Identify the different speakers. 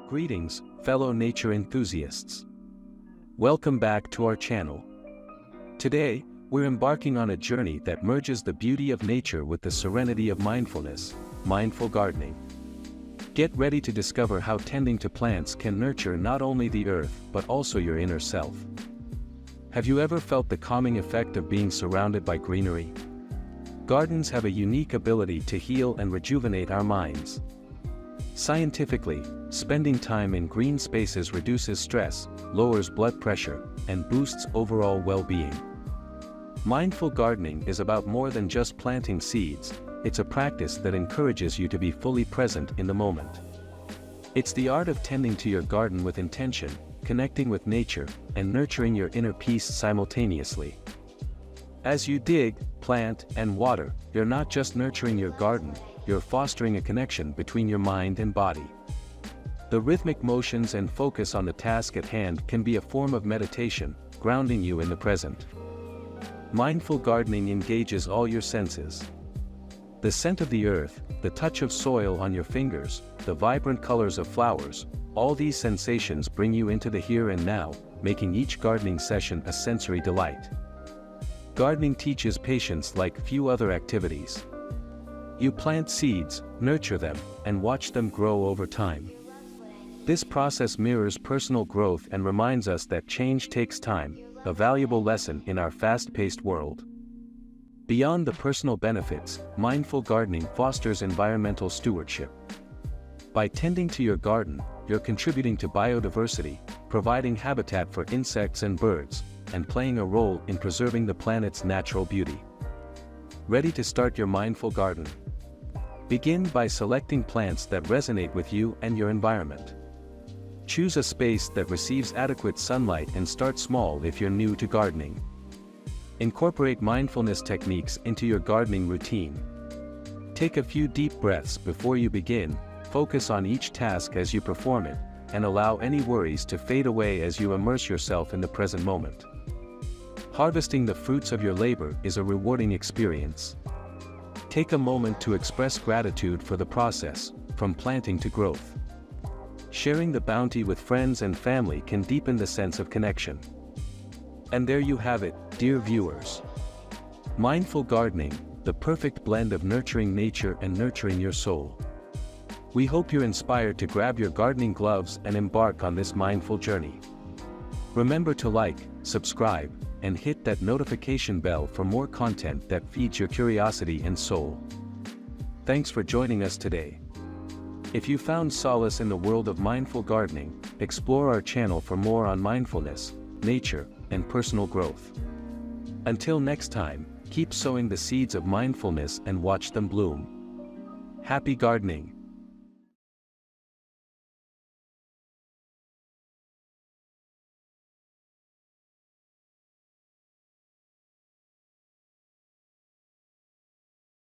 Speaker 1: Greetings, fellow nature enthusiasts. Welcome back to our channel. Today, we're embarking on a journey that merges the beauty of nature with the serenity of mindfulness, mindful gardening. Get ready to discover how tending to plants can nurture not only the earth but also your inner self. Have you ever felt the calming effect of being surrounded by greenery? Gardens have a unique ability to heal and rejuvenate our minds. Scientifically, spending time in green spaces reduces stress, lowers blood pressure, and boosts overall well-being. Mindful gardening is about more than just planting seeds, it's a practice that encourages you to be fully present in the moment. It's the art of tending to your garden with intention, connecting with nature, and nurturing your inner peace simultaneously. As you dig, plant, and water, you're not just nurturing your garden, you're fostering a connection between your mind and body. The rhythmic motions and focus on the task at hand can be a form of meditation, grounding you in the present. Mindful gardening engages all your senses. The scent of the earth, the touch of soil on your fingers, the vibrant colors of flowers, all these sensations bring you into the here and now, making each gardening session a sensory delight. Gardening teaches patience like few other activities. You plant seeds, nurture them, and watch them grow over time. This process mirrors personal growth and reminds us that change takes time, a valuable lesson in our fast-paced world. Beyond the personal benefits, mindful gardening fosters environmental stewardship. By tending to your garden, you're contributing to biodiversity, providing habitat for insects and birds, and playing a role in preserving the planet's natural beauty. Ready to start your mindful garden? Begin by selecting plants that resonate with you and your environment. Choose a space that receives adequate sunlight and start small if you're new to gardening. Incorporate mindfulness techniques into your gardening routine. Take a few deep breaths before you begin, focus on each task as you perform it, and allow any worries to fade away as you immerse yourself in the present moment. Harvesting the fruits of your labor is a rewarding experience. Take a moment to express gratitude for the process, from planting to growth. Sharing the bounty with friends and family can deepen the sense of connection. And there you have it, dear viewers. Mindful gardening, the perfect blend of nurturing nature and nurturing your soul. We hope you're inspired to grab your gardening gloves and embark on this mindful journey. Remember to like, subscribe, and hit that notification bell for more content that feeds your curiosity and soul. Thanks for joining us today. If you found solace in the world of mindful gardening, explore our channel for more on mindfulness, nature, and personal growth. Until next time, keep sowing the seeds of mindfulness and watch them bloom. Happy gardening!